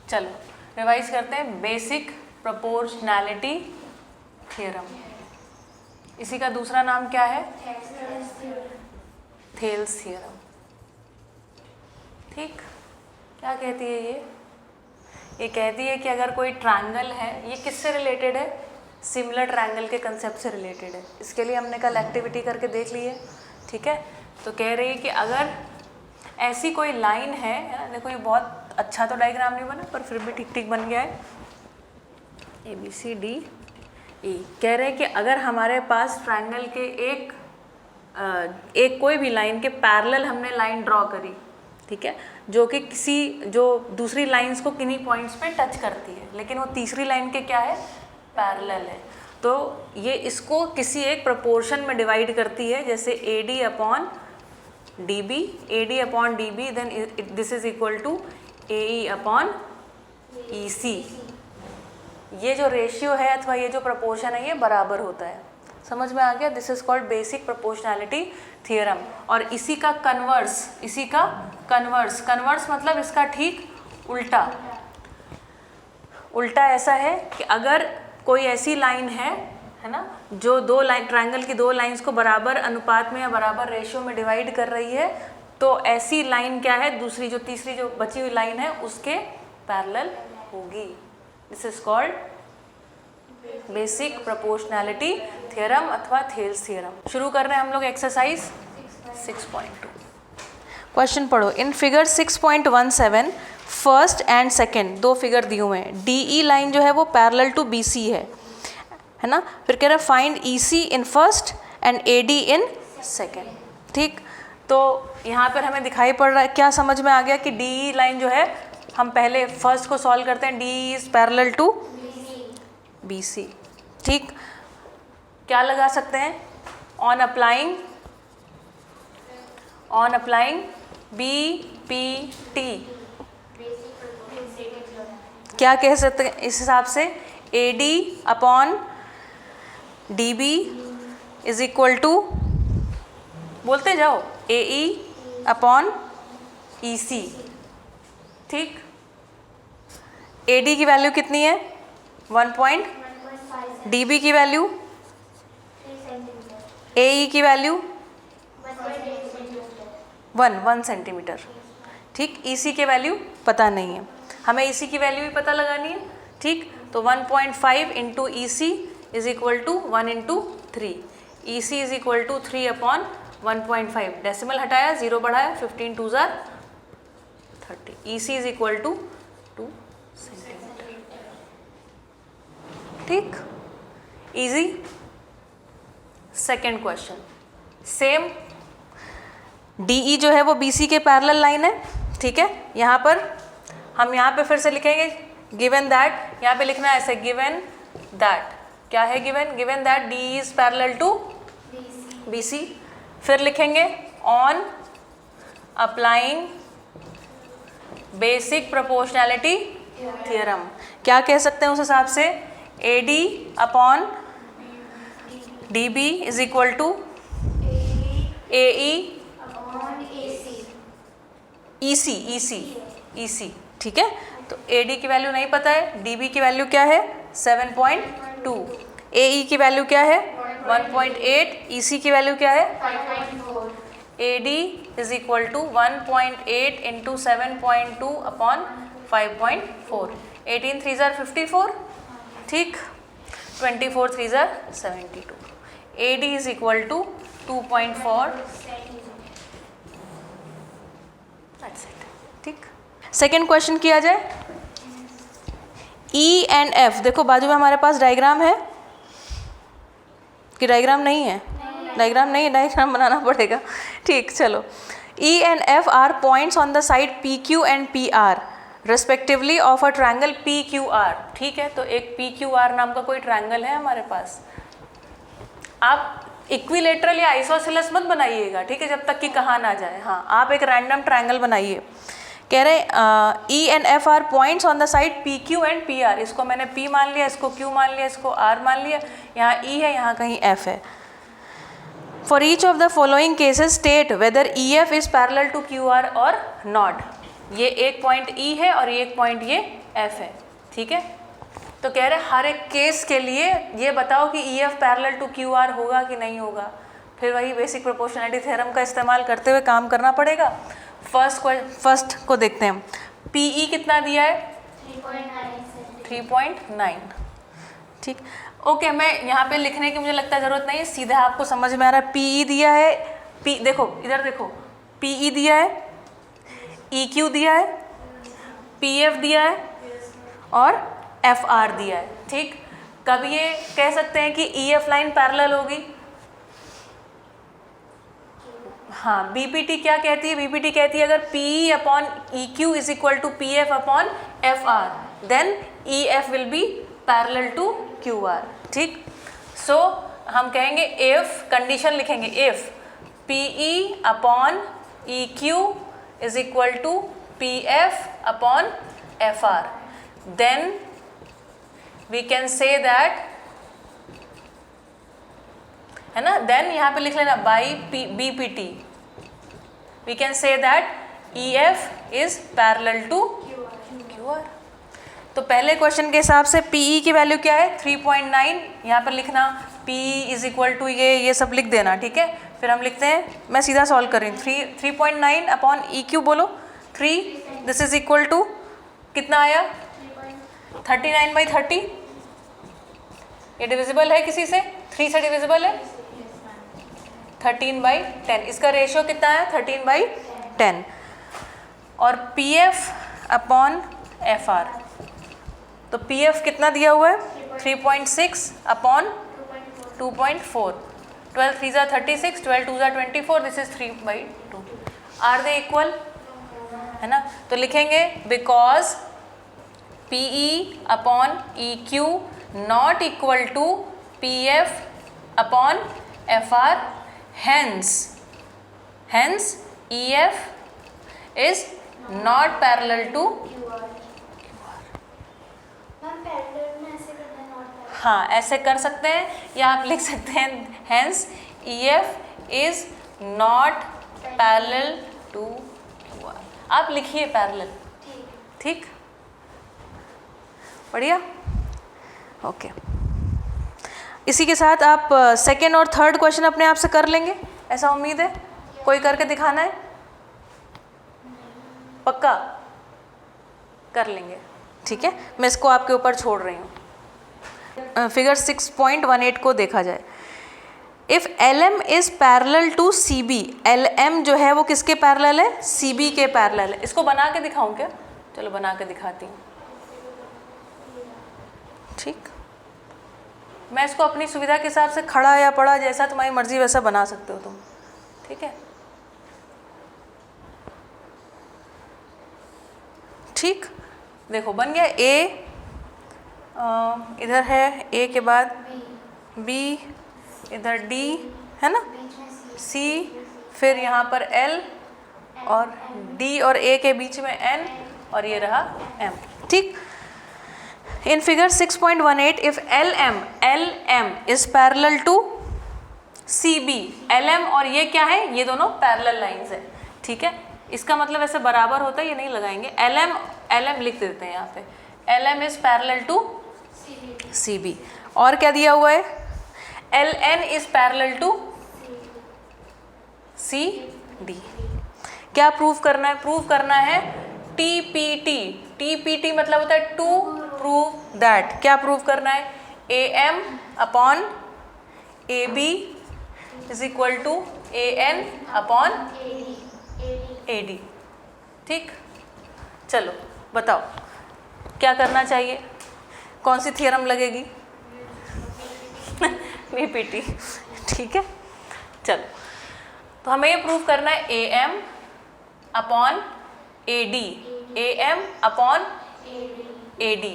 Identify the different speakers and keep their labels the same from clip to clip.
Speaker 1: चलो रिवाइज करते हैं। बेसिक प्रोपोर्शनैलिटी थ्योरम, इसी का दूसरा नाम क्या है? Thales theorem. ठीक, क्या कहती है ये कहती है कि अगर कोई ट्रायंगल है, ये किससे रिलेटेड है? सिमिलर ट्रायंगल के कंसेप्ट से रिलेटेड है। इसके लिए हमने कल एक्टिविटी करके देख ली है, ठीक है। तो कह रही है कि अगर ऐसी कोई लाइन है ना, देखो ये बहुत अच्छा तो डायग्राम नहीं बना पर फिर भी ठीक ठीक बन गया है। ABCD E कह रहे हैं कि अगर हमारे पास ट्रायंगल के एक कोई भी लाइन के पैरेलल हमने लाइन ड्रॉ करी, ठीक है, जो दूसरी लाइंस को किन्हीं पॉइंट्स पे टच करती है, लेकिन वो तीसरी लाइन के क्या है? पैरेलल है। तो ये इसको किसी एक प्रोपोर्शन में डिवाइड करती है, जैसे AD upon DB, then this is equal to AE upon EC। ये जो रेशियो है अथवा ये जो प्रोपोर्शन है ये बराबर होता है। समझ में आ गया? This is called basic proportionality theorem. और इसी का कन्वर्स मतलब इसका ठीक उल्टा ऐसा है कि अगर कोई ऐसी लाइन है ना, जो ट्रायंगल की दो लाइंस को बराबर अनुपात में या बराबर रेशियो में डिवाइड कर रही है, तो ऐसी लाइन क्या है? तीसरी जो बची हुई लाइन है उसके पैरेलल होगी। This is called basic proportionality theorem अथवा थेल्स थ्योरम। शुरू कर रहे हैं हम लोग एक्सरसाइज 6.2। क्वेश्चन पढ़ो। In figure 6.17 first and second दो फिगर दिए हुए हैं। DE लाइन जो है वो पैरेलल टू BC है ना। फिर कह रहा है find EC in first and AD in second. ठीक, तो यहाँ पर हमें दिखाई पड़ रहा है, क्या समझ में आ गया कि DE लाइन जो है, हम पहले फर्स्ट को सॉल्व करते हैं। DE is parallel to BC। ठीक, क्या लगा सकते हैं? ऑन अप्लाइंग BPT क्या कह सकते हैं इस हिसाब से? AD upon DB is equal to, बोलते जाओ, AE अपॉन EC। ठीक, AD की वैल्यू कितनी है? 1. DB की वैल्यू, AE की वैल्यू 1 सेंटीमीटर। ठीक, EC की वैल्यू पता नहीं है, हमें EC की वैल्यू भी पता लगानी है। ठीक, तो 1.5 into EC is equal to 1 into 3। EC is equal to 3 upon 1.5, decimal हटाया, 0 बढ़ाया, 15 2 जार 30। EC is equal to 2 centimetre. ठीक, easy. Second question same. DE जो है वो BC के पैरेलल लाइन है, ठीक है। यहाँ पर हम यहाँ पे फिर से लिखेंगे गिवन दैट, यहाँ पे लिखना है ऐसे, गिवन दैट क्या है? Given that DE is parallel to BC। फिर लिखेंगे on applying basic proportionality theorem. क्या कह सकते हैं उस हिसाब से? AD upon DB is equal to AE EC। ठीक है, तो AD की वैल्यू नहीं पता है, DB की वैल्यू क्या है? 7.2, AE की वैल्यू क्या है? 1.8, EC की वैल्यू क्या है? 5.4। AD is equal to 1.8 into 7.2 upon 5.4। 18 3 जार 54। ठीक, 24 3 जार 72। AD is equal to 2.4। ठीक, सेकेंड क्वेश्चन किया जाए। E एंड F, देखो बाजू में हमारे पास डायग्राम है कि डायग्राम नहीं है? डायग्राम नहीं है, डायग्राम बनाना पड़ेगा। ठीक, चलो। E and F are points on the side PQ and PR respectively of a triangle PQR। ठीक है, तो एक PQR नाम का कोई ट्रायंगल है हमारे पास। आप इक्विलेटरल या आइसोसेलेस मत बनाइएगा, ठीक है, जब तक कि कहा ना जाए। हाँ, आप एक रैंडम ट्रायंगल बनाइए। कह रहे E and F are points on the side PQ and PR। इसको मैंने P मान लिया, इसको Q मान लिया, इसको R मान लिया। यहाँ E है, यहाँ कहीं F है। For each of the following cases state whether EF is parallel to QR और नॉट। ये एक पॉइंट E है और ये एक पॉइंट ये F है, ठीक है। तो कह रहे हर एक केस के लिए ये बताओ कि EF पैरेलल टू QR होगा कि नहीं होगा। फिर वही बेसिक प्रोपोर्शनैलिटी थ्योरम का इस्तेमाल करते हुए काम करना पड़ेगा। फर्स्ट को देखते हैं। PE कितना दिया है? 3.9, ठीक। ओके, मैं यहाँ पे लिखने की मुझे लगता है ज़रूरत नहीं है, सीधा आपको समझ में आ रहा है। PE दिया है, देखो इधर देखो, PE दिया है, EQ दिया है, PF दिया है और FR दिया है, ठीक। कब ये कह सकते हैं कि EF लाइन पैरेलल होगी? हाँ, BPT क्या कहती है? BPT कहती है अगर PE upon EQ is equal to PF upon FR then EF will be parallel to QR, ठीक। सो हम कहेंगे इफ, कंडीशन लिखेंगे, if PE upon EQ is equal to PF upon FR then we can say that, है ना, then यहाँ पे लिख लेना by BPT we can say that EF is parallel to QR। तो पहले क्वेश्चन के हिसाब से PE की वैल्यू क्या है? 3.9, यहाँ पर लिखना PE इज इक्वल टू ये सब लिख देना, ठीक है। फिर हम लिखते हैं, मैं सीधा सॉल्व कर रही हूँ, 3.9 अपॉन EQ बोलो 3, दिस इज इक्वल टू कितना आया? 39/30। ये डिविजिबल है किसी से? 3 से डिविजिबल है? 13/10। इसका रेशियो कितना है? 13/10। और PF अपॉन FR, तो PF कितना दिया हुआ है? 3.6 अपॉन 2.4, 12 3 ज़ा 36, 12 2 ज़ा 24, this is 3/2। Are they equal? है ना, तो लिखेंगे because PE upon EQ not equal to PF upon FR, hence EF is not parallel to हाँ, ऐसे कर सकते हैं, या आप लिख सकते हैं hence EF is not parallel to QR। आप लिखिए पैरेलल, ठीक, बढ़िया, ओके। इसी के साथ आप सेकेंड और थर्ड क्वेश्चन अपने आप से कर लेंगे, ऐसा उम्मीद है। कोई करके दिखाना है? पक्का कर लेंगे, ठीक है। मैं इसको आपके ऊपर छोड़ रही हूँ। फिगर 6.18 को देखा जाए। If LM is parallel to CB, LM जो है वो किसके पैरेलल है? CB के पैरेलल है। इसको बना के दिखाऊं क्या? चलो बना के दिखाती हूँ, ठीक। मैं इसको अपनी सुविधा के हिसाब से खड़ा या पड़ा, जैसा तुम्हारी मर्जी वैसा बना सकते हो तुम, ठीक है, ठीक। देखो बन गया। A इधर है, A के बाद B, इधर D है ना, C, फिर यहाँ पर L और D और A के बीच में N और ये रहा M, ठीक। In figure 6.18, if LM is parallel to CB, LM और ये क्या है? ये दोनों पैरेलल लाइंस है, ठीक है। इसका मतलब ऐसे बराबर होता है, ये नहीं लगाएंगे। LM लिख देते हैं यहाँ पे, LM is parallel to CB। और क्या दिया हुआ है? LN is parallel to CD। क्या प्रूव करना है? प्रूव करना है TPT मतलब होता है टू प्रूव दैट। क्या प्रूव करना है? AM upon AB is equal to AN upon AD, ठीक। चलो बताओ क्या करना चाहिए, कौन सी थ्योरम लगेगी? BPT, ठीक है। चलो, तो हमें ये प्रूव करना है AM upon AD, AM upon AD,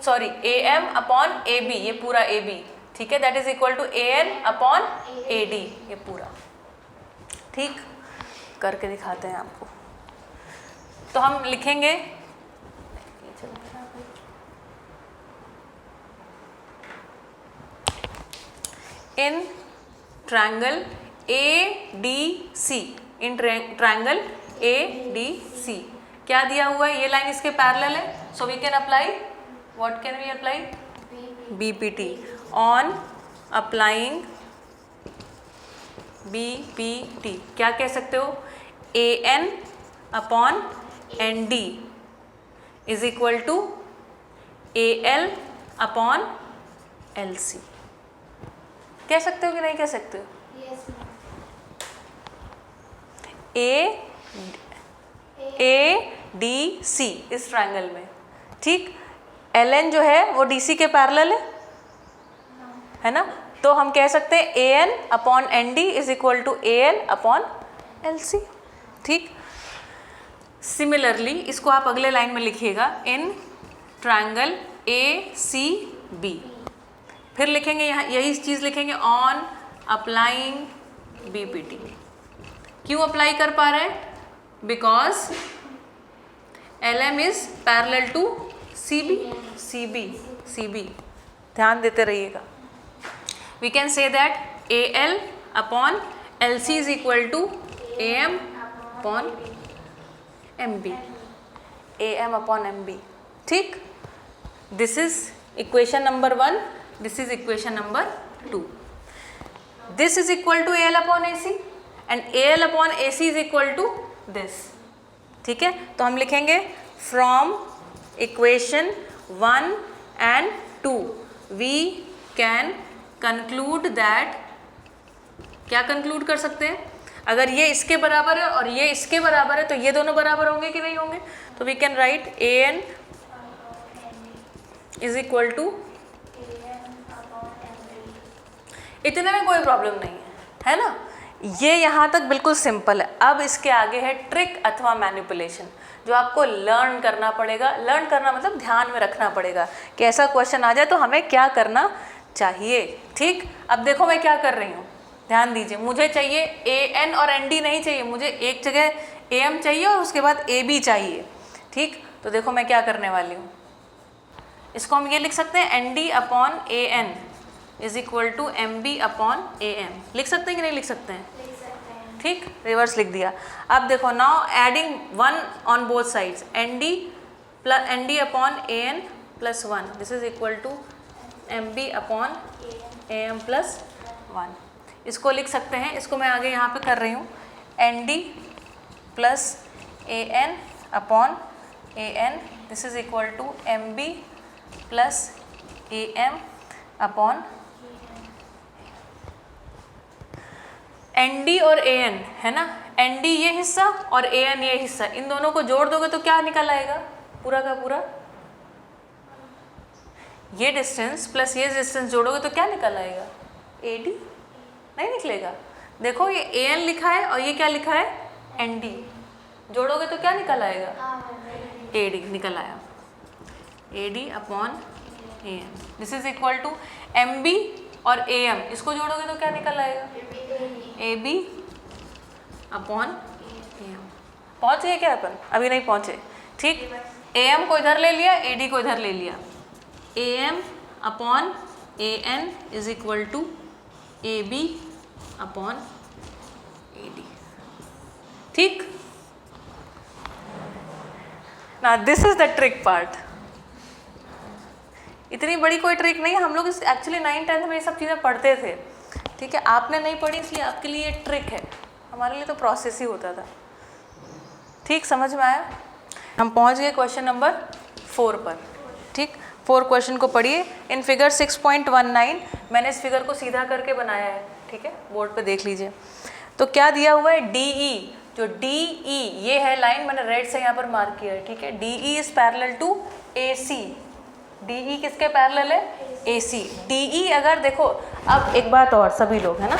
Speaker 1: sorry AM upon AB, ये पूरा AB, ठीक है, that is equal to AN upon AD, ये पूरा, ठीक। करके दिखाते हैं आपको। तो हम लिखेंगे, इन ट्रायंगल ADC, इन ट्रायंगल ADC। क्या दिया हुआ है, ये लाइन इसके पैरेलल है, so we can apply, what can we apply, BPT। On applying BPT क्या कह सकते हो, AN upon ND is equal to AL upon LC। कह सकते हो कि नहीं कह सकते हो? ADC इस ट्रायंगल में, ठीक। LN जो है वो DC के पैरेलल है ना, तो हम कह सकते हैं AN upon ND is equal to AL upon LC, ठीक। सिमिलरली इसको आप अगले लाइन में लिखिएगा, इन ट्रायंगल ACB। फिर लिखेंगे यहाँ यही चीज़ लिखेंगे, ऑन अप्लाइंग BPT। क्यों अप्लाई कर पा रहे हैं, because LM is parallel to CB। ध्यान देते रहिएगा। We can say that AL upon LC is equal to AM upon MB, AM upon MB, ठीक। This is equation number 1, this is equation number 2। This is equal to AL upon AC and AL upon AC is equal to this, ठीक है। तो हम लिखेंगे from equation 1 and 2 we can conclude that, क्या conclude कर सकते हैं, अगर ये इसके बराबर है और ये इसके बराबर है तो ये दोनों बराबर होंगे कि नहीं होंगे, तो we can write AN is equal to, इतने में कोई प्रॉब्लम नहीं है ना, ये यहाँ तक बिल्कुल सिंपल है। अब इसके आगे है ट्रिक अथवा मैनिपुलेशन, जो आपको लर्न करना पड़ेगा। लर्न करना मतलब ध्यान में रखना पड़ेगा कि ऐसा क्वेश्चन आ जाए तो हमें क्या करना चाहिए, ठीक। अब देखो मैं क्या कर रही हूँ, ध्यान दीजिए। मुझे चाहिए AN और ND नहीं चाहिए, मुझे एक जगह AM चाहिए और उसके बाद AB चाहिए, ठीक। तो देखो मैं क्या करने वाली हूँ, इसको हम ये लिख सकते हैं ND upon AN is equal to MB upon AM। लिख सकते हैं कि नहीं लिख सकते हैं, ठीक। रिवर्स लिख दिया। अब देखो, now adding 1 on both sides, ND upon AN plus 1 this is equal to MB upon AM plus 1। इसको लिख सकते हैं, इसको मैं आगे यहाँ पे कर रही हूँ, ND plus AN upon AN this is equal to MB plus AM upon ND और AN है ना, ND ये हिस्सा और AN ये हिस्सा, इन दोनों को जोड़ दोगे तो क्या निकल आएगा, पूरा का पूरा ये डिस्टेंस प्लस ये डिस्टेंस जोड़ोगे तो क्या निकल आएगा, AD नहीं निकलेगा। देखो ये AN लिखा है और ये क्या लिखा है, ND, जोड़ोगे तो क्या निकल आएगा, AD निकल आया, AD upon AM this is equal to MB और AM, इसको जोड़ोगे तो क्या निकल आएगा, AB अपॉन AM। पहुँच गए क्या अपन, अभी नहीं पहुँचे, ठीक। AM को इधर ले लिया, AD को इधर ले लिया, AM upon AN is equal to AB upon AD, ठीक ना। This is the trick part. इतनी बड़ी कोई ट्रिक नहीं है, हम लोग एक्चुअली 9th-10th में ये सब चीज़ें पढ़ते थे, ठीक है। आपने नहीं पढ़ी इसलिए आपके लिए ये ट्रिक है, हमारे लिए तो प्रोसेस ही होता था, ठीक। समझ में आया। हम पहुंच गए क्वेश्चन नंबर 4 पर, ठीक। 4 क्वेश्चन को पढ़िए। इन फिगर 6.19 मैंने इस फिगर को सीधा करके बनाया है, ठीक है, बोर्ड पे देख लीजिए। तो क्या दिया हुआ है, DE, जो DE ये है लाइन, मैंने रेड से यहाँ पर मार्क किया है, ठीक है। DE is parallel to AC, DE किसके पैरेलल है, AC। DE अगर देखो, अब एक बात और, सभी लोग है ना,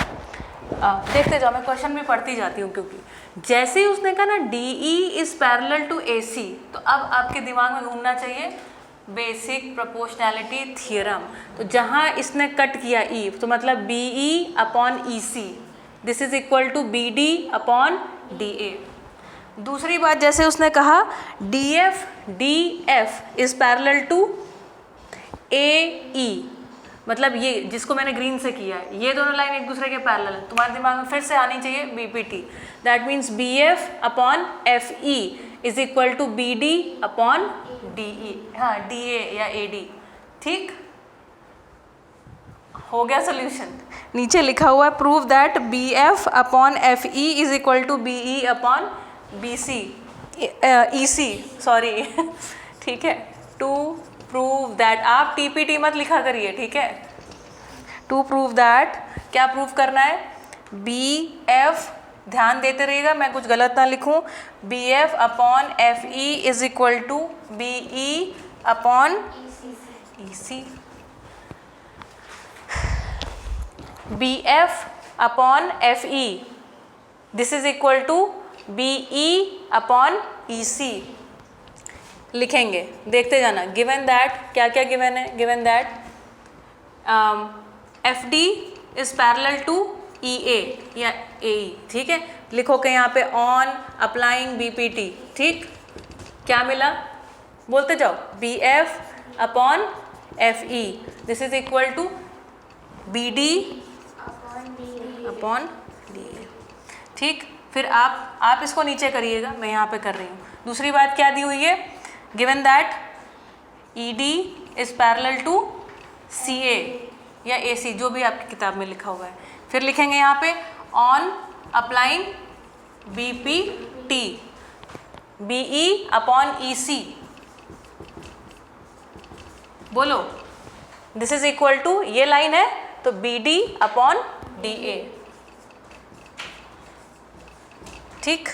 Speaker 1: देखते जाओ, मैं क्वेश्चन भी पढ़ती जाती हूँ, क्योंकि जैसे ही उसने कहा ना DE is parallel to AC, तो अब आपके दिमाग में घूमना चाहिए बेसिक प्रोपोर्शनैलिटी थियरम। तो जहाँ इसने कट किया E, तो मतलब BE upon EC this is equal to BD upon DA। दूसरी बात, जैसे उसने कहा DF is parallel to AE, मतलब ये जिसको मैंने ग्रीन से किया है, ये दोनों लाइन एक दूसरे के पैरेलल है, तुम्हारे दिमाग में फिर से आनी चाहिए BPT। That means BF upon FE is equal to BD upon DE, हाँ DA या AD। ठीक हो गया सोल्यूशन। नीचे लिखा हुआ है prove that BF upon FE is equal to BE upon BC EC, sorry ठीक है। टू प्रूव दैट, आप TPT मत लिखा करिए, ठीक है। टू प्रूव दैट, क्या प्रूव करना है? BF, ध्यान देते रहिएगा मैं कुछ गलत ना लिखूं, BF upon FE is equal to BE upon EC। BF upon FE this is equal to BE upon EC लिखेंगे, देखते जाना। गिवन दैट, क्या क्या गिवन है? Given that FD is parallel to EA या AE, ठीक है। लिखो कि यहाँ पे ऑन अप्लाइंग BPT, ठीक। क्या मिला? बोलते जाओ, BF upon FE this is equal to BD upon DA, ठीक। फिर आप इसको नीचे करिएगा, मैं यहाँ पे कर रही हूँ। दूसरी बात क्या दी हुई है? Given that ED is parallel to CA या AC, जो भी आपकी किताब में लिखा हुआ है। फिर लिखेंगे यहाँ पे on applying BPT BE upon EC, बोलो दिस इज इक्वल टू, ये लाइन है तो BD अपॉन DA, ठीक।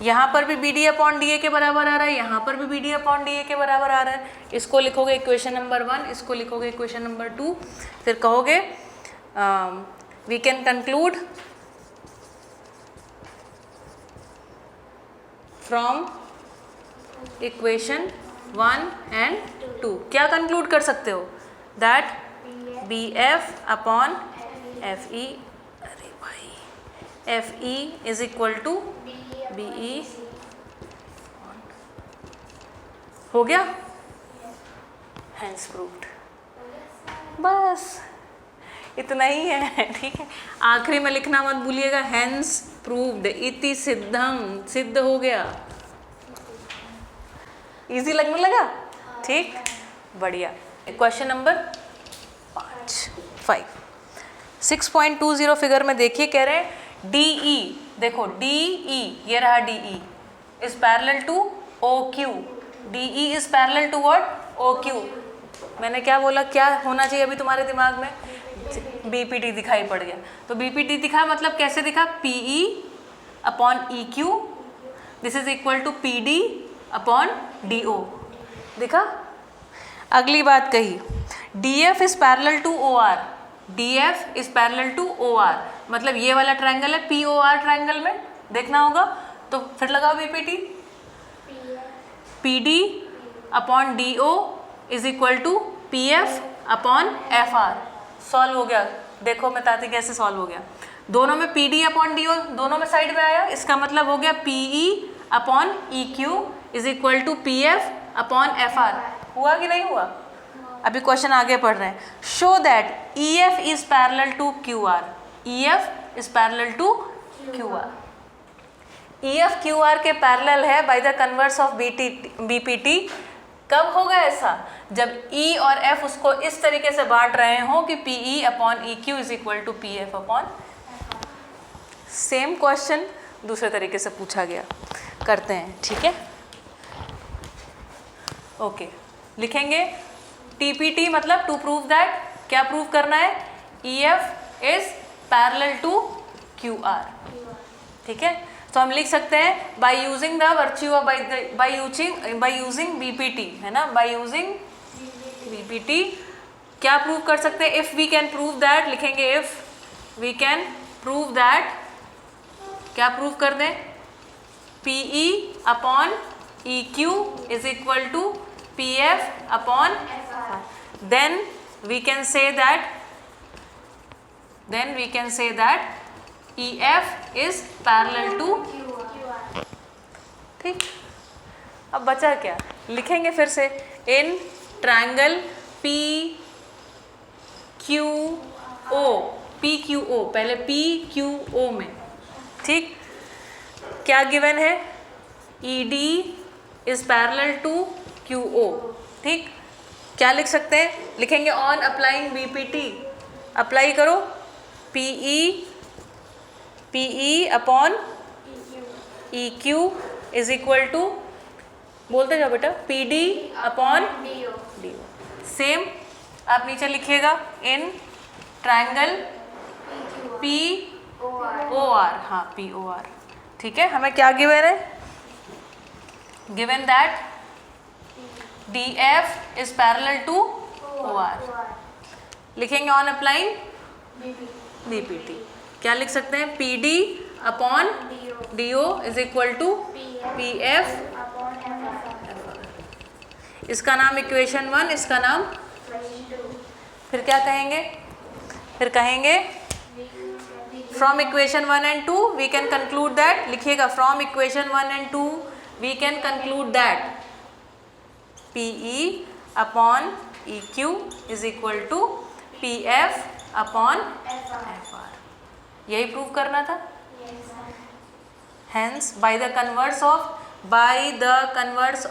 Speaker 1: यहाँ पर भी BD अपॉन DA के बराबर आ रहा है, यहाँ पर भी BD अपॉन DA के बराबर आ रहा है। इसको लिखोगे इक्वेशन नंबर 1, इसको लिखोगे इक्वेशन नंबर 2, फिर कहोगे we can conclude from equation 1 and 2। क्या कंक्लूड कर सकते हो? दैट BF अपॉन FE, अरे भाई FE is equal to BE, हो गया, हैंस प्रूव्ड। बस इतना ही है, ठीक है। आखिरी में लिखना मत भूलिएगा, हैंस प्रूव्ड, इति सिद्धम, सिद्ध हो गया। इजी लगने लगा, ठीक, बढ़िया। क्वेश्चन नंबर 5 6.20 फिगर में देखिए, कह रहे हैं DE, देखो DE, ये रहा DE is parallel to OQ। DE is parallel to what? OQ। मैंने क्या बोला, क्या होना चाहिए अभी तुम्हारे दिमाग में? BPT दिखाई पड़ गया। तो BPT दिखा मतलब कैसे दिखा? PE upon EQ this is equal to PD upon DO, दिखा। अगली बात कही, DF is parallel to OR, DF is parallel to OR, मतलब ये वाला ट्रायंगल है POR ट्रायंगल में, देखना होगा। तो फिर लगाओ BPT, PD upon DO is equal to PF upon FR। Solve हो गया, देखो मैं बताती कैसे सॉल्व हो गया। दोनों में PD अपॉन DO दोनों में साइड में आया, इसका मतलब हो गया PE upon EQ is equal to PF upon FR। हुआ कि नहीं हुआ? अभी क्वेश्चन आगे पढ़ रहे हैं। Show that EF is parallel to QR, EF is parallel to QR। EF QR के पैरेलल है by the converse of BPT। कब होगा ऐसा? जब E और F उसको इस तरीके से बांट रहे हो कि PE upon EQ is equal to PF upon. Same question दूसरे तरीके से पूछा गया, करते हैं, ठीक है। ओके, लिखेंगे TPT मतलब टू प्रूव दैट, क्या प्रूव करना है? EF is parallel to QR, ठीक है। तो हम लिख सकते हैं by using the virtue of by using BPT, है ना, बाय यूजिंग BPT क्या प्रूव कर सकते हैं? If we can prove that, लिखेंगे if we can prove that, क्या प्रूव कर दें? PE upon EQ is equal to PF upon FR, then we can say that EF is parallel to QR, ठीक। अब बचा क्या? लिखेंगे फिर से in triangle Q O, P Q O, पहले पी क्यू ओ में, ठीक। क्या गिवन है, E D is parallel to Q O, ठीक। क्या लिख सकते हैं, लिखेंगे ऑन अप्लाइंग बीपीटी, अप्लाई करो PE upon E Q is equal to, बोलते जाओ बेटा, P D upon D O. Same आप नीचे लिखिएगा in triangle P O R, हाँ पी ओ आर, ठीक है। हमें क्या गिवन है, given that D F is parallel to O R, लिखेंगे ऑन अप्लाइंग बीपीटी। क्या लिख सकते हैं, P D upon D O is equal to P F, इसका नाम इक्वेशन 1, इसका नाम, फिर क्या कहेंगे, फिर कहेंगे from equation 1 and 2 we can conclude that, लिखिएगा from equation 1 and 2 we can conclude that P E upon E Q is equal to P F upon F R, यही प्रूव करना था। Hence by the converse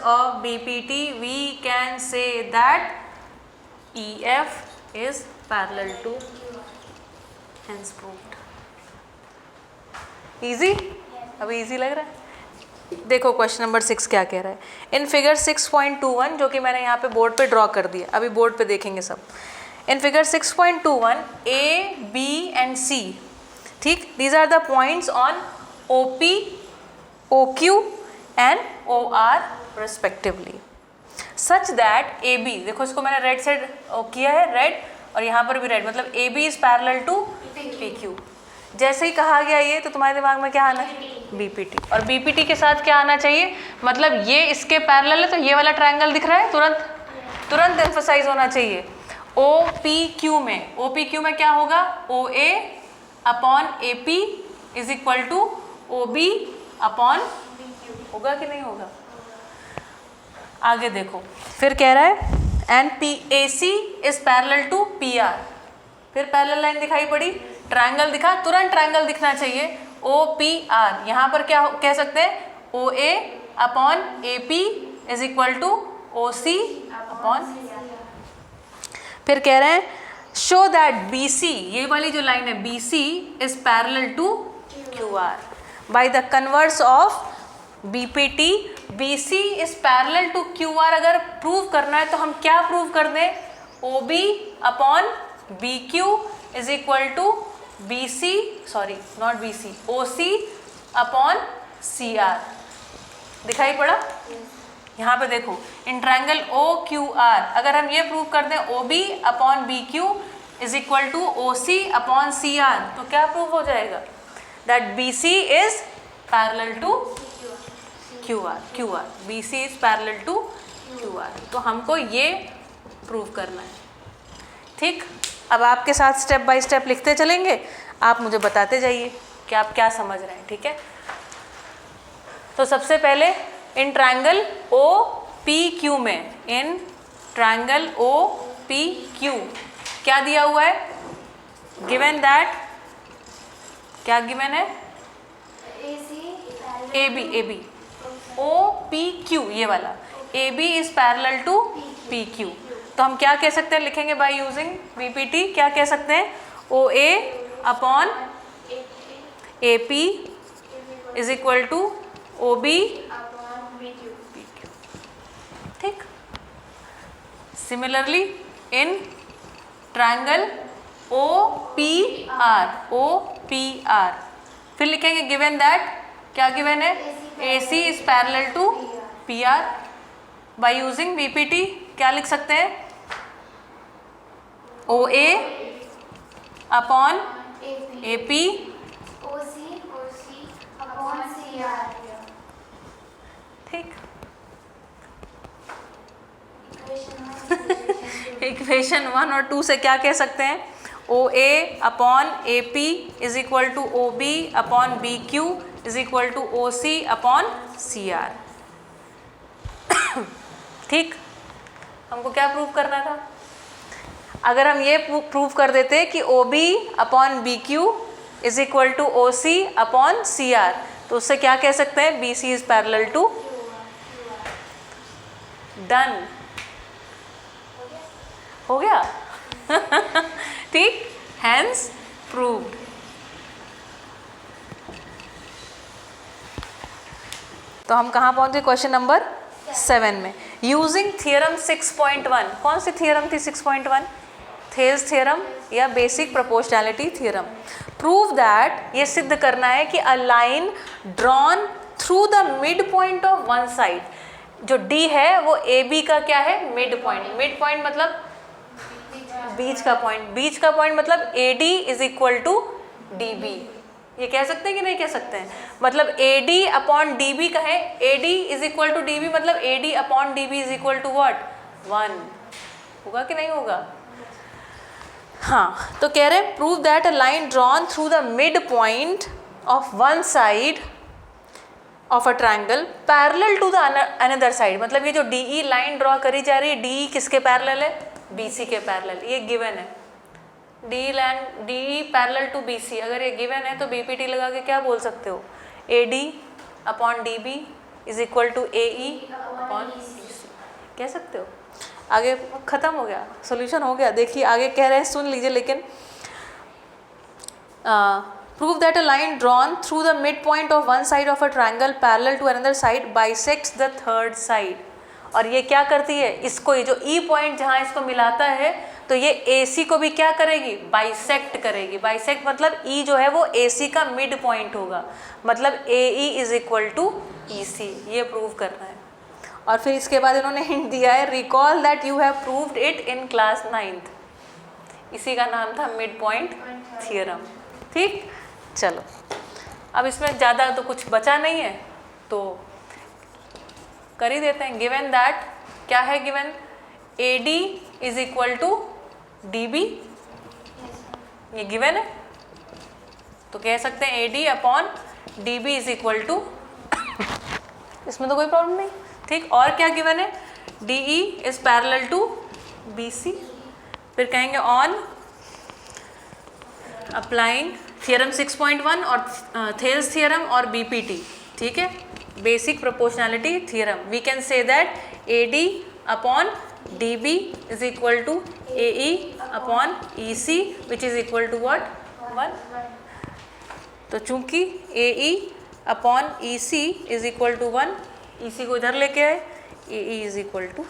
Speaker 1: of BPT we can say that EF is parallel to, hence proved. Easy? अभी easy लग रहा है। देखो question number 6 क्या कह रहा है, इन फिगर 6.21 जो कि मैंने यहाँ पे बोर्ड पे ड्रॉ कर दिया, अभी बोर्ड पे देखेंगे सब। In figure 6.21 A, B and C, ठीक, these are the points on OP, OQ and OR respectively, such that AB, देखो इसको मैंने रेड से किया है, रेड, और यहाँ पर भी रेड, मतलब AB is parallel to PQ। जैसे ही कहा गया ये, तो तुम्हारे दिमाग में क्या आना है, BPT, और BPT के साथ क्या आना चाहिए, मतलब ये इसके पैरेलल है तो ये वाला ट्रायंगल दिख रहा है, तुरंत एम्फसाइज होना चाहिए। OPQ में, OPQ में क्या होगा, OA upon AP is equal to OB upon, होगा कि नहीं होगा, आगे देखो फिर कह रहा है and PAC is parallel to PR, फिर पैरेलल लाइन दिखाई पड़ी, ट्रायंगल दिखा, तुरंत ट्रायंगल दिखना चाहिए, OPR, यहाँ पर क्या कह सकते हैं, OA upon AP is equal to OC upon, फिर कह रहे हैं शो दैट BC, ये वाली जो लाइन है BC is parallel to QR by the converse of BPT, BC is parallel to QR। अगर प्रूव करना है तो हम क्या प्रूव कर दें, OB upon BQ is equal to BC, sorry not BC, OC upon CR, दिखाई पड़ा। यहाँ पे देखो इन ट्रायंगल OQR अगर हम ये प्रूव कर दें OB upon BQ is equal to OC upon CR, तो क्या प्रूव हो जाएगा, that BC is parallel to QR, BC is parallel to QR, तो हमको ये प्रूव करना है, ठीक। अब आपके साथ स्टेप बाय स्टेप लिखते चलेंगे, आप मुझे बताते जाइए कि आप क्या समझ रहे हैं, ठीक है। तो सबसे पहले इन ट्रायंगल OPQ में, इन ट्रायंगल OPQ क्या दिया हुआ है, गिवन दैट, क्या गिवन है, AB OPQ, ये वाला AB is parallel to PQ, तो हम क्या कह सकते हैं, लिखेंगे बाय यूजिंग BPT, क्या कह सकते हैं, OA upon AP is equal to OB, ठीक। सिमिलरली इन ट्रायंगल OPR फिर लिखेंगे गिवन दैट, क्या गिवन है, AC is parallel to PR, by using BPT क्या लिख सकते हैं, OA अपॉन AP ठीक। इक्वेशन 1 और 2 से क्या कह सकते हैं, OA upon AP is equal to OB upon BQ is equal to OC upon CR, ठीक। हमको क्या प्रूव करना था, अगर हम ये प्रूव कर देते कि O B upon B Q is equal to O C upon C R, तो उससे क्या कह सकते हैं, B C is parallel to, done, हो गया ठीक, हैंस प्रूव्ड। तो हम कहाँ पहुंचे, क्वेश्चन नंबर 7 में। यूजिंग थियरम 6.1, कौन सी थियरम थी 6.1, थेल्स थ्योरम या basic proportionality theorem. Prove that, ये सिद्ध करना है कि अ line drawn through the mid point of one side, जो डी है वो ए बी का क्या है, मिड पॉइंट। मिड पॉइंट मतलब बीच का पॉइंट, बीच का पॉइंट मतलब A D is equal to D B. ये कह सकते हैं कि नहीं कह सकते हैं, मतलब A D upon D B का है, A D is equal to D B मतलब A D upon D B is equal to what, 1, होगा कि नहीं होगा। हाँ, तो कह रहे हैं prove that a line drawn through the mid point of one side of a triangle parallel to the another side, मतलब ये जो डी ई लाइन ड्रॉ करी जा रही है, डी ई किसके पैरेलल है, बी सी के पैरेलल, ये गिवन है, D E parallel to B C. अगर ये गिवन है तो बी पी टी लगा के क्या बोल सकते हो, A D upon D B is equal to A E upon B C, कह सकते हो। आगे खत्म हो गया, सॉल्यूशन हो गया। देखिए आगे कह रहे हैं, सुन लीजिए लेकिन, prove that a line drawn through the mid point of one side of a triangle parallel to another side bisects the third side. और ये क्या करती है, इसको, ये जो ई पॉइंट जहाँ इसको मिलाता है, तो ये ए सी को भी क्या करेगी, बाइसेक्ट करेगी। बाइसेक्ट मतलब ई जो है वो ए सी का मिड पॉइंट होगा, मतलब ए E is equal to E C, ये प्रूव करना है। और फिर इसके बाद इन्होंने हिंट दिया है, recall that you have proved it in class 9th, इसी का नाम था मिड पॉइंट थियरम। ठीक, चलो अब इसमें ज़्यादा तो कुछ बचा नहीं है तो कर ही देते हैं। गिवन दैट, क्या है given, A D is equal to D B, ये गिवन है, तो कह सकते हैं A D upon D B is equal to, इसमें तो कोई प्रॉब्लम नहीं। ठीक, और क्या गिवन है, D E is parallel to B C. फिर कहेंगे ऑन अप्लाइंग थियरम 6.1 और थेल्स थ्योरम और बीपीटी, ठीक है, basic proportionality theorem, we can say that A D upon D B is equal to A E upon E C which is equal to what, 1। तो चूंकि A E upon E C is equal to 1, E C को इधर लेके आए, A E is equal to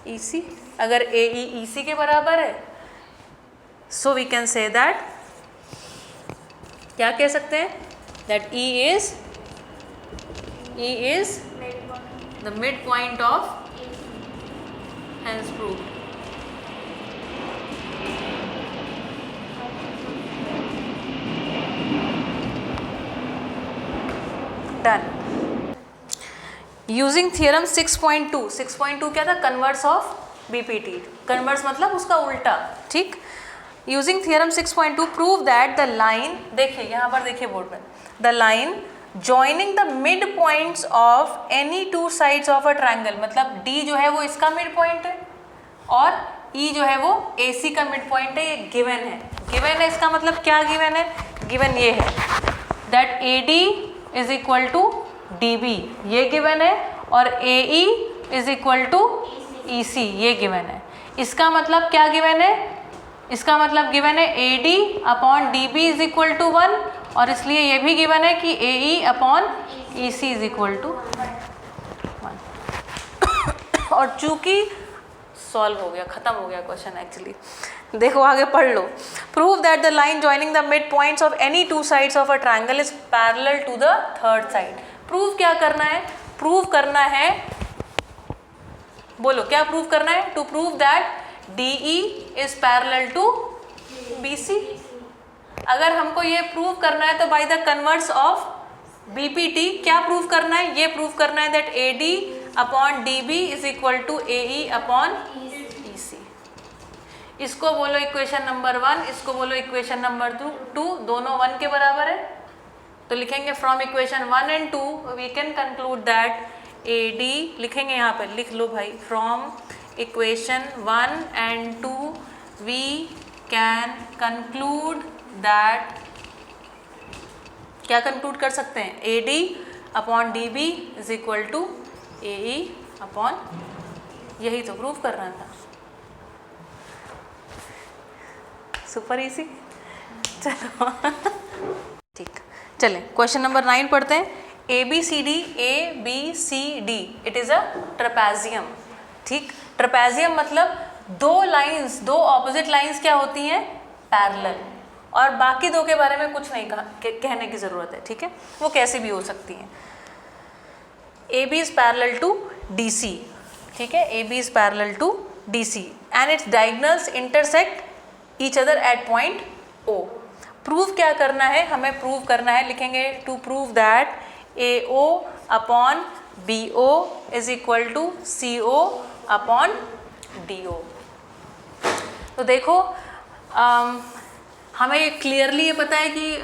Speaker 1: E C. अगर A E E C के बराबर है, so we can say that, क्या कह सकते हैं, that E is the mid point of, hence proved। Done. Using theorem 6.2, 6.2 क्या था, कन्वर्स ऑफ बीपीटी, कन्वर्स मतलब उसका उल्टा। ठीक, using theorem 6.2 prove that the line, देखिए यहाँ पर देखिए बोर्ड में, the line joining the mid points of any two sides of a triangle, मतलब डी जो है वो इसका मिड पॉइंट है और ई जो है वो ए सी का मिड पॉइंट है, ये गिवन है। गिवन है इसका मतलब क्या गिवन है, गिवन ये है that A D is equal to D B, ये गिवन है, और A E is equal to E C, ये गिवन है। इसका मतलब क्या गिवन है, इसका मतलब गिवन है A D upon D B is equal to 1, और इसलिए ये भी गिवन है कि A E upon E C is equal to 1। और चूंकि सॉल्व हो गया, खत्म हो गया क्वेश्चन एक्चुअली। देखो आगे पढ़ लो। Prove that the line joining the mid points of any two sides of a triangle is parallel to the third side. Prove क्या करना है, प्रूव करना है, बोलो क्या प्रूव करना है, to prove that D E is parallel to B C. अगर हमको ये प्रूव करना है तो by the converse of BPT क्या प्रूव करना है, ये प्रूव करना है that A D upon D B is equal to A E upon E C. इसको बोलो इक्वेशन नंबर 1, इसको बोलो इक्वेशन नंबर 2, दोनों 1 के बराबर है। तो लिखेंगे from equation 1 and 2 we can conclude that A D, लिखेंगे यहाँ पर, लिख लो भाई, from equation 1 and 2 we can conclude that, क्या कंक्लूड कर सकते हैं, AD upon DB is equal to AE upon, यही तो प्रूव कर रहा था। Super easy. चलो ठीक, चलें क्वेश्चन नंबर 9 पढ़ते हैं। ABCD it is a trapezium. ठीक, ट्रेपेजियम मतलब दो लाइंस, दो ऑपोजिट लाइंस क्या होती हैं, पैरेलल, और बाकी दो के बारे में कुछ नहीं कहने की जरूरत है। ठीक है, वो कैसे भी हो सकती हैं। AB is parallel to DC, ठीक है, AB is parallel to DC and its diagonals intersect each other at point O। Prove क्या करना है, हमें प्रूव करना है, लिखेंगे to prove that AO upon BO is equal to CO upon DO। तो देखो हमें क्लियरली ये पता है कि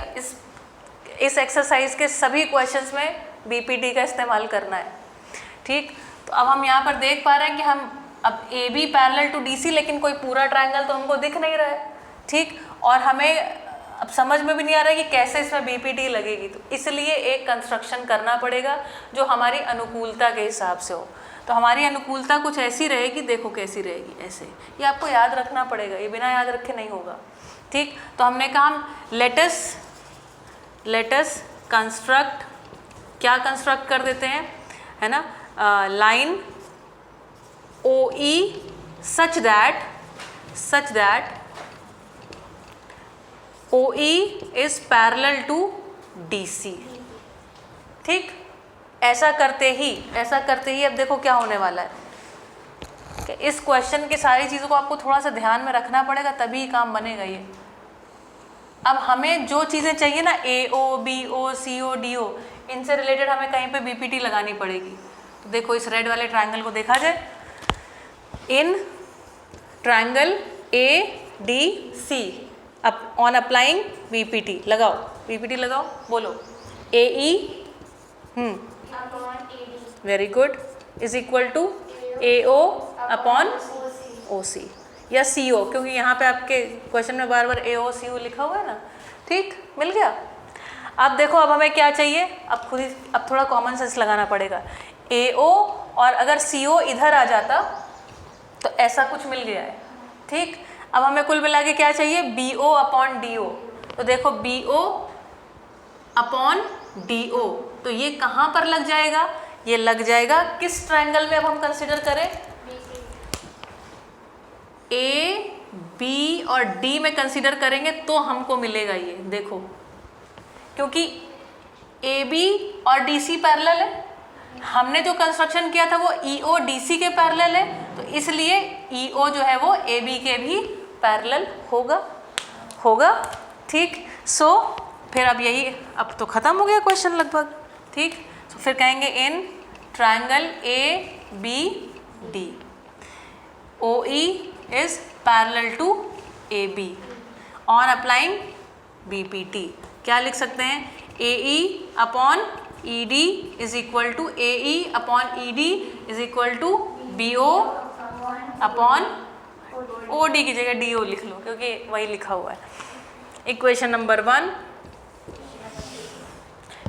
Speaker 1: इस एक्सरसाइज के सभी क्वेश्चंस में BPT का इस्तेमाल करना है। ठीक, तो अब हम यहाँ पर देख पा रहे हैं कि हम अब AB पैरेलल टू DC, लेकिन कोई पूरा ट्रायंगल तो हमको दिख नहीं रहा है। ठीक, और हमें अब समझ में भी नहीं आ रहा है कि कैसे इसमें BPT लगेगी, तो इसलिए एक कंस्ट्रक्शन करना पड़ेगा जो हमारी अनुकूलता के हिसाब से हो। तो हमारी अनुकूलता कुछ ऐसी रहेगी, देखो कैसी रहेगी, ऐसे, ये आपको याद रखना पड़ेगा, ये बिना याद रखे नहीं होगा। ठीक, तो हमने कहा लेटस कंस्ट्रक्ट, क्या कंस्ट्रक्ट कर देते हैं, है ना, line OE such that OE is parallel to DC। ठीक, ऐसा करते ही अब देखो क्या होने वाला है कि इस क्वेश्चन की सारी चीज़ों को आपको थोड़ा सा ध्यान में रखना पड़ेगा, तभी काम बनेगा ये। अब हमें जो चीज़ें चाहिए ना, AO BO CO DO, इनसे रिलेटेड हमें कहीं पे BPT लगानी पड़ेगी। तो देखो इस रेड वाले ट्रायंगल को देखा जाए, in triangle ADC on applying BPT, लगाओ BPT लगाओ, बोलो AE very good is equal to AO upon OC या CO, क्योंकि यहाँ पे आपके क्वेश्चन में बार बार AO CO लिखा हुआ है ना। ठीक, मिल गया। अब देखो अब हमें क्या चाहिए, अब थोड़ा कॉमन सेंस लगाना पड़ेगा। AO और अगर CO इधर आ जाता तो ऐसा कुछ मिल गया है। ठीक, अब हमें कुल मिला के क्या चाहिए, BO अपॉन DO। तो देखो BO अपॉन DO, तो ये कहाँ पर लग जाएगा, ये लग जाएगा किस ट्रायंगल में, अब हम कंसिडर करें A B और D में कंसिडर करेंगे तो हमको मिलेगा ये, देखो क्योंकि AB और DC पैरेलल है, हमने जो कंस्ट्रक्शन किया था वो EO DC के पैरेलल है, तो इसलिए EO जो है वो AB के भी पैरेलल होगा। ठीक, सो फिर अब यही, अब तो ख़त्म हो गया क्वेश्चन लगभग। ठीक, तो फिर कहेंगे in triangle ABD OE is parallel to AB on applying BPT। क्या लिख सकते हैं, AE upon ED is equal to AE upon ED is equal to BO upon OD की जगह DO लिख लो, क्योंकि वही लिखा हुआ है। इक्वेशन नंबर 1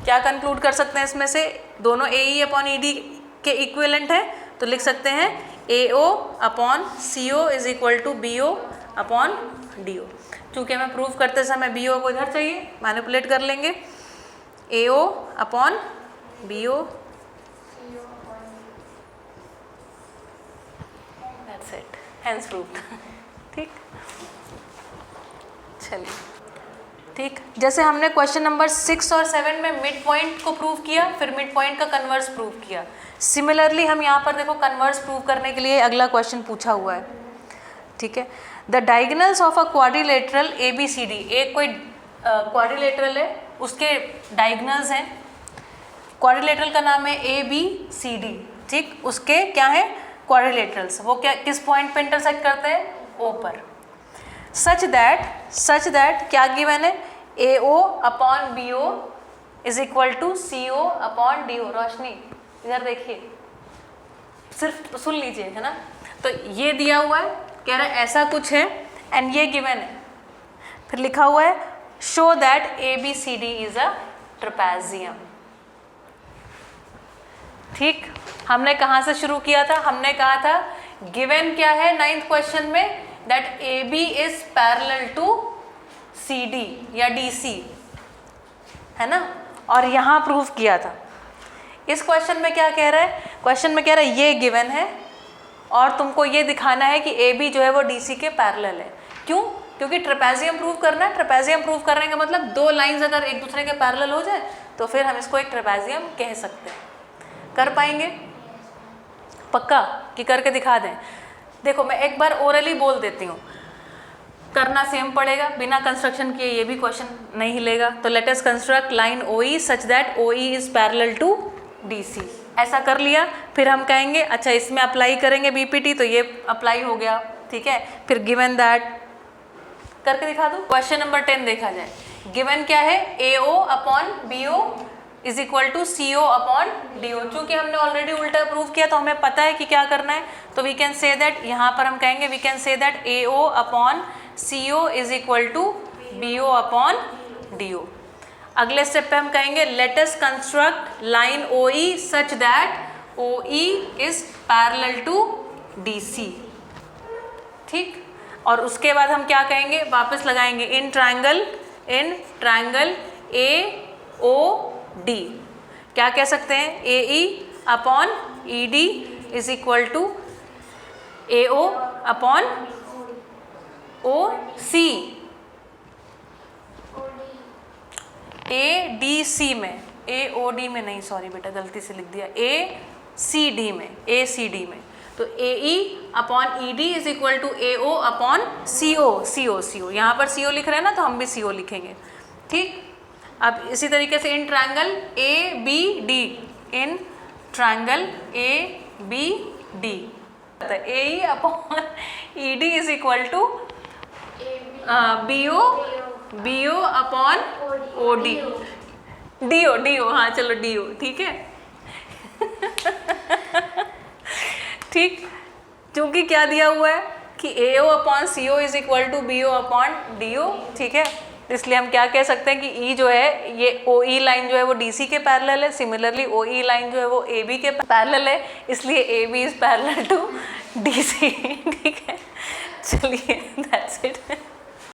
Speaker 1: क्या कंक्लूड कर सकते हैं, इसमें से दोनों AE अपॉन ED के इक्विवेलेंट है, तो लिख सकते हैं AO upon CO is equal to BO upon DO। चूँकि हमें प्रूव करते समय BO को इधर चाहिए, मैनिपुलेट कर लेंगे, AO upon BO, that's it, hence proved. ठीक, चलिए। ठीक, जैसे हमने क्वेश्चन नंबर 6 और 7 में मिड पॉइंट को प्रूव किया, फिर मिड पॉइंट का कन्वर्स प्रूव किया, सिमिलरली हम यहाँ पर देखो कन्वर्स प्रूव करने के लिए अगला क्वेश्चन पूछा हुआ है। ठीक है, the diagonals of a quadrilateral ABCD, एक कोई क्वाड्रिलेटरल है, उसके डायगोनल्स हैं, क्वाड्रिलेटरल का नाम है ABCD। ठीक, उसके क्या है, क्वाड्रिलेटरल्स, वो क्या किस पॉइंट पे इंटरसेक्ट करते हैं, O पर। सच दैट क्या गिवन है, AO upon BO is equal to CO upon DO। Roshni इधर देखिए, सिर्फ सुन लीजिए, है ना। तो ये दिया हुआ है, कह रहा है ऐसा कुछ है, एंड ये गिवन है। फिर लिखा हुआ है show that ABCD is a trapezium. ठीक, हमने कहाँ से शुरू किया था? हमने कहा था गिवन क्या है 9th क्वेश्चन में, that AB is parallel to CD या DC, है ना, और यहाँ प्रूव किया था। इस क्वेश्चन में क्या कह रहा है? क्वेश्चन में कह रहा है ये गिवन है और तुमको ये दिखाना है कि AB जो है वो DC के पैरेलल है। क्यों? क्योंकि ट्रेपेजियम प्रूव करना है। ट्रेपेजियम प्रूव करने का मतलब दो लाइंस अगर एक दूसरे के पैरेलल हो जाए तो फिर हम इसको एक ट्रेपेजियम कह सकते हैं। कर पाएंगे? पक्का कि करके दिखा दें? देखो मैं एक बार ओरली बोल देती हूँ, करना सेम पड़ेगा, बिना कंस्ट्रक्शन किए ये भी क्वेश्चन नहीं हिलेगा। तो let us construct line OE such that OE is parallel to DC। ऐसा कर लिया, फिर हम कहेंगे अच्छा इसमें अप्लाई करेंगे BPT, तो ये अप्लाई हो गया, ठीक है। फिर गिवन दैट करके दिखा दो। क्वेश्चन नंबर 10 देखा जाए। गिवन क्या है? AO upon BO is equal to CO upon DO। चूंकि हमने ऑलरेडी उल्टा प्रूव किया तो हमें पता है कि क्या करना है, तो वी कैन से दैट, यहाँ पर हम कहेंगे we can say that AO upon CO is equal to BO upon DO। अगले स्टेप पे हम कहेंगे let us construct line OE such that OE is parallel to DC। ठीक, और उसके बाद हम क्या कहेंगे? वापस लगाएंगे इन ट्रायंगल AOD। क्या कह सकते हैं? AE upon ED is equal to AO upon OC। ADC में, AOD में नहीं, सॉरी बेटा गलती से लिख दिया, ACD में। तो AE upon ED is equal to AO upon CO। यहाँ पर CO लिख रहे हैं ना, तो हम भी CO लिखेंगे। ठीक, अब इसी तरीके से in triangle ABD AE upon ED is equal to BO upon OD DO, हाँ चलो DO, ठीक है। ठीक, क्योंकि क्या दिया हुआ है कि AO upon CO is equal to BO upon DO, ठीक है। इसलिए हम क्या कह सकते हैं कि E जो है, ये OE लाइन जो है वो DC के पैरेलल है, सिमिलरली OE लाइन जो है वो AB के पैरेलल है, इसलिए AB is parallel to DC। ठीक है, चलिए दैट्स इट।